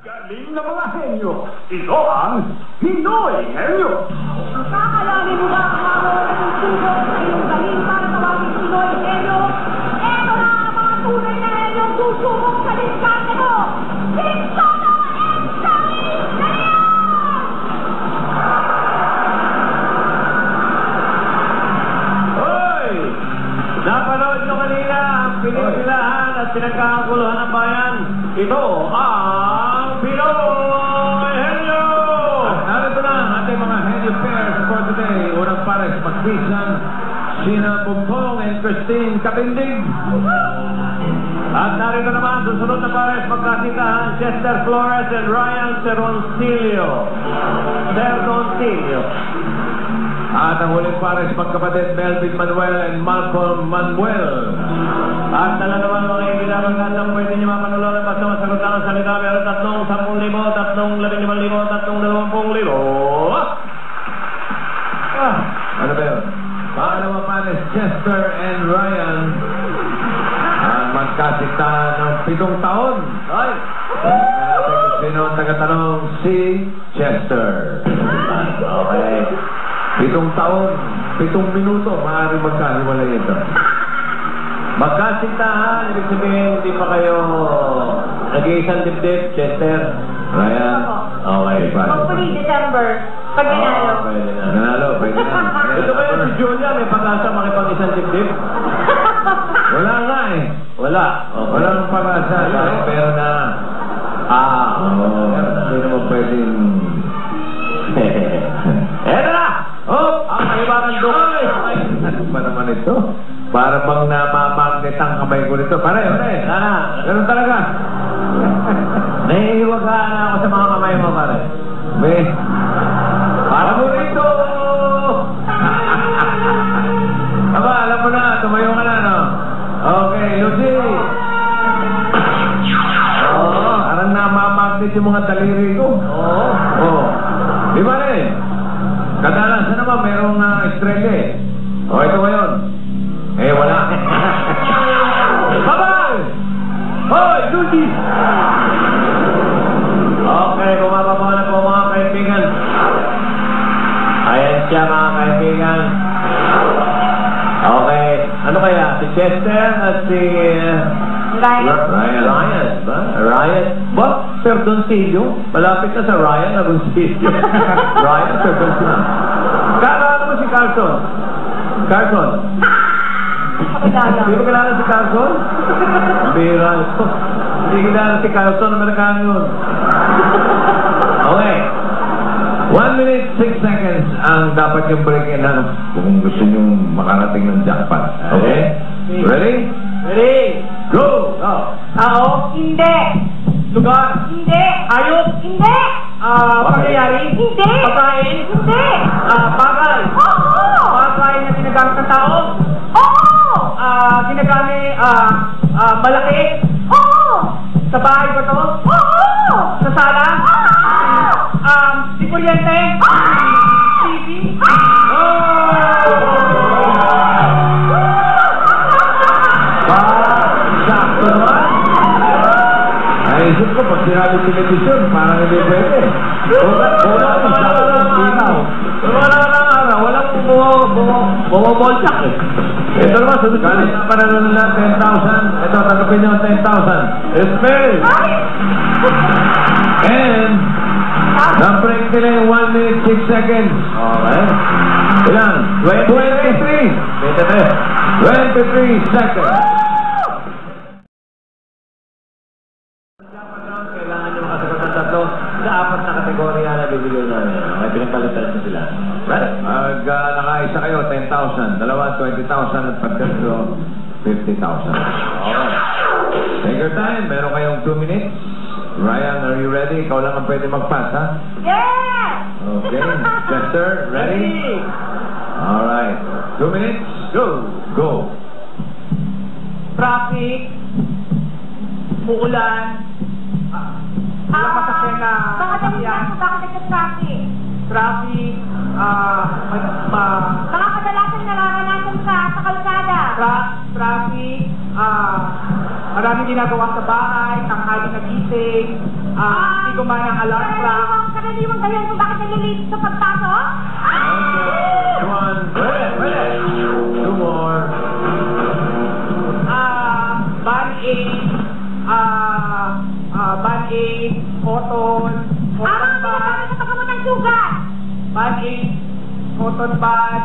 Galing na mga henyo. Ito ang Pinoy Henyo. Kakalamin mo ba ang mga natutulog sa iyong galing para tawagin Pinoy Henyo? Eto na ang mga tunay na henyong susubok sa diskarte mo. Si Toto and Sammy de Leon! Hoy! Napanood nyo kanina ang pinipilihan at pinagkakaguluhan ng bayan. Ito ang Pinoy Henyo! At narito na ang ating mga Henyo pairs for today. Unang pares, magbisan, Sheena Bumpong and Christine Kapindig. At narito naman, susunod na pares, magkasitahan, Chester Flores and Ryan Seroncillo. At ang huling pares, magkapatid, Melvin Manuel and Malcolm Manuel. At dala naman mga ibilang ng pwede niyo mapanulong at basta masagutan ang salita, pero 30,000, 15,000, 20,000. Ano ba yun? Pangalawang pares, Chester and Ryan. Ang magkasitahan ng 7 taon. Ay! Sino ang tagatanong? Si Chester. Okay. 7 taon, 7 minuto, maaari magkahiwalay ito. Magkasintahan, ibig sabihin, hindi pa kayo nag-iisang dibdib, Chester. Ryan? Okay, Hopefully, December. Pag nanalo. pwede na. Nanalo, pwede na. Ito ba yung si Julia, may pag-asa makipag-isang dibdib? Wala nga eh. Wala. Okay. Walang pag-asa. Pero na. Oo. Hindi naman pwedeng... Eto na! Oh, ang kaibaran doon. Ano ba naman ito? Para bang namamagnet ang kamay ko nito. Pare. Ganun talaga. Nahihiwagaan na ako sa mga kamay mo, pare. May... Para mo rito! Aba, alam mo na. Tumayo ka na, no? Okay, Lucy. Oo, parang namamagnet yung mga daliri ko. Oo. Di ba rin? Kadalasan naman mayroong estrella eh. O, ito ngayon. Eh, wala. Babay! Hoy, Lucy! Okay, bumababa na po mga kaibigan. Ayan siya mga kaibigan. Okay, ano kaya? Si Chester at si... Ryan ba? Ryan? Ba? Perdoncillo? Malapit na sa Ryan, Perdoncillo. Ryan, Perdoncillo. Ano mo si Carson? Carson? Hindi mo kilala si Carson? Bira ito. Hindi kilala si Carson, Amerikano yun. Okay. 1 minute, 6 seconds ang dapat yung break-in na kung gusto nyo makarating ng jackpot. Okay? Ready? Ready? Go! Tao? Hindi. Lugar? Hindi. Hayop? Hindi. Pangyayari? Hindi. Pagkain? Hindi. Bagay? Oo. Bagay na ginagamit ng tao? Oo. Ginagamit, malaki? Oo. Sa bahay ba to? Oo. Sa sala? Oo. Di kuryente? TV? Sakto naman! Naisip ko, pag sinabi television, parang hindi pwede. Walang bumabulsak eh. Ito naman, sunod ka na panalo na 10,000. Ito, tanggapin nyo 10,000. Ismail! And, na-break nila yung 1 minute, 6 seconds. Okay. Ilan? 23. 23 seconds. Kailangan nyo makasagot ng tatlo sa 4 na kategorya na bibigyan namin. Okay, pinagpalitan na sila. Right? Nakaisa kayo, 10,000. Dalawa, 20,000. At pagkatlo, 50,000. Okay. Take your time. Meron kayong 2 minutes. Ryan, are you ready? Ikaw lang ang pwede mag-pass, ha? Yes. Okay. Chester, ready? Alright. 2 minutes. Go. Traffic. Muulan. Walang masakyan na sasakyan. Bakit ang traffic? Traffic. Baka kadalasan nararanasan ka sa kalsada. Traffic. Maraming ginagawa sa bahay. Tanghali na gising. Hindi ko man ang alarm clock. Karaniwang dahilan kung bakit nalilate sa pagtasok? Come on. Pwede. Two more. Band-aid, band-aid, cotton Ang band, mga sa pagkamot ng sugat. band-aid, cotton band,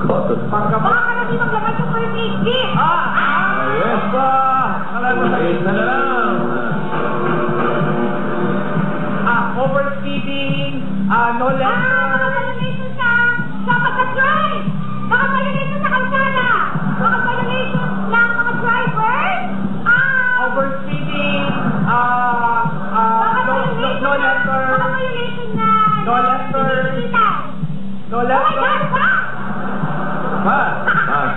Cotton. pagkamot. Mga karaniwang laman sa first aid kit. Yes pa. Isa na lang. Overspeeding, no Mga letter, violation sa pagka-drive. Mga violation sa kalsada. Mga violation ng mga drivers. overspeeding, no letter, Mga violation na No letter. sinisita. no Oh my letter, God, pa! Pass. Pass.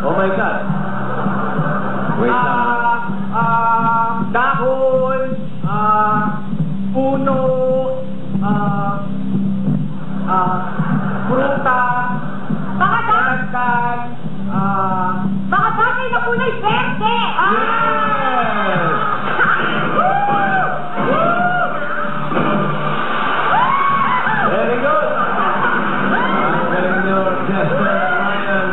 Oh my God. Wait lang. dahon, puno, fruta, Mga kalagkan, mga bagay na kulay verde. Yes! Very good. Ang galing nyo, Chester Ryan.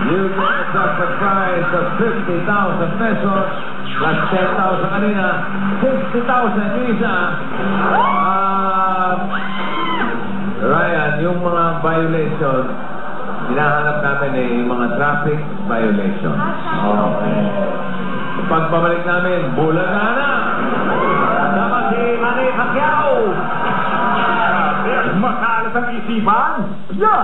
You get yourself a prize of 50,000 pesos plus 10,000 kanina. 60,000 yung isa. Ryan, yung mga violation, hinahanap namin yung mga traffic violation. Okay. Pagpabalik namin, Bulaga na! Kasama si Manny Pacquiao! Makalas ang isipan. Yeah!